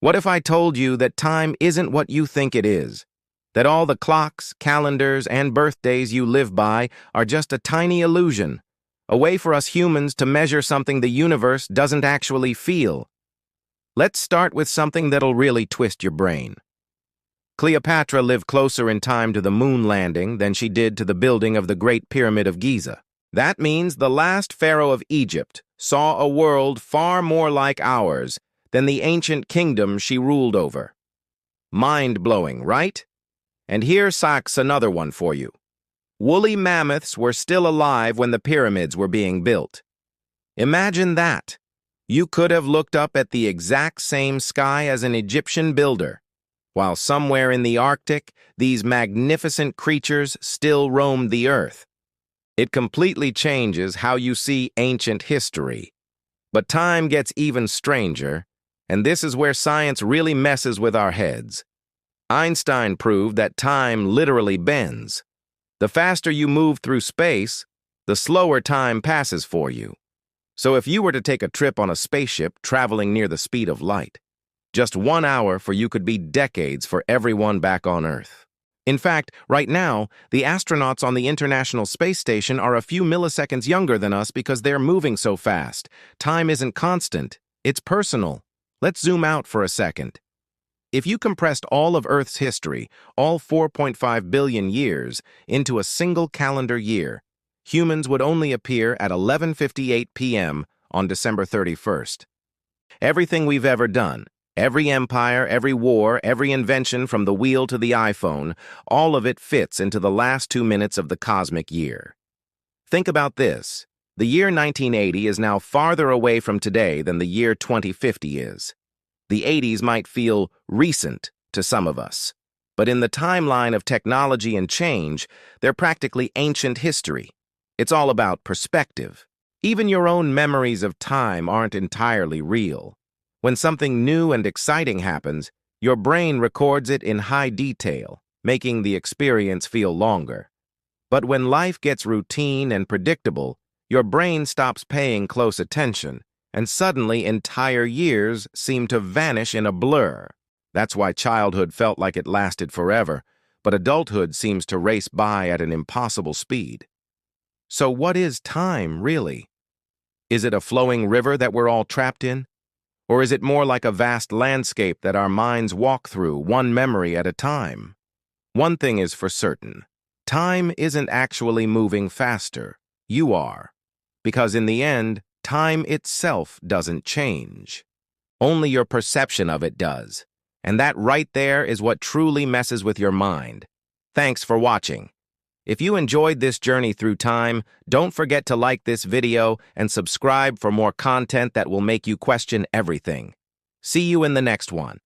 What if I told you that time isn't what you think it is? That all the clocks, calendars, and birthdays you live by are just a tiny illusion, a way for us humans to measure something the universe doesn't actually feel? Let's start with something that'll really twist your brain. Cleopatra lived closer in time to the moon landing than she did to the building of the Great Pyramid of Giza. That means the last pharaoh of Egypt saw a world far more like ours than the ancient kingdom she ruled over. Mind-blowing, right? And here sacks another one for you. Woolly mammoths were still alive when the pyramids were being built. Imagine that. You could have looked up at the exact same sky as an Egyptian builder, while somewhere in the Arctic, these magnificent creatures still roamed the earth. It completely changes how you see ancient history. But time gets even stranger, and this is where science really messes with our heads. Einstein proved that time literally bends. The faster you move through space, the slower time passes for you. So if you were to take a trip on a spaceship traveling near the speed of light, just 1 hour for you could be decades for everyone back on Earth. In fact, right now, the astronauts on the International Space Station are a few milliseconds younger than us because they're moving so fast. Time isn't constant, it's personal. Let's zoom out for a second. If you compressed all of Earth's history, all 4.5 billion years, into a single calendar year, humans would only appear at 11:58 p.m. on December 31st. Everything we've ever done, every empire, every war, every invention from the wheel to the iPhone, all of it fits into the last 2 minutes of the cosmic year. Think about this. The year 1980 is now farther away from today than the year 2050 is. The 80s might feel recent to some of us, but in the timeline of technology and change, they're practically ancient history. It's all about perspective. Even your own memories of time aren't entirely real. When something new and exciting happens, your brain records it in high detail, making the experience feel longer. But when life gets routine and predictable, your brain stops paying close attention, and suddenly entire years seem to vanish in a blur. That's why childhood felt like it lasted forever, but adulthood seems to race by at an impossible speed. So what is time, really? Is it a flowing river that we're all trapped in? Or is it more like a vast landscape that our minds walk through, one memory at a time? One thing is for certain. Time isn't actually moving faster. You are. Because in the end, time itself doesn't change. Only your perception of it does. And that right there is what truly messes with your mind. Thanks for watching. If you enjoyed this journey through time, don't forget to like this video and subscribe for more content that will make you question everything. See you in the next one.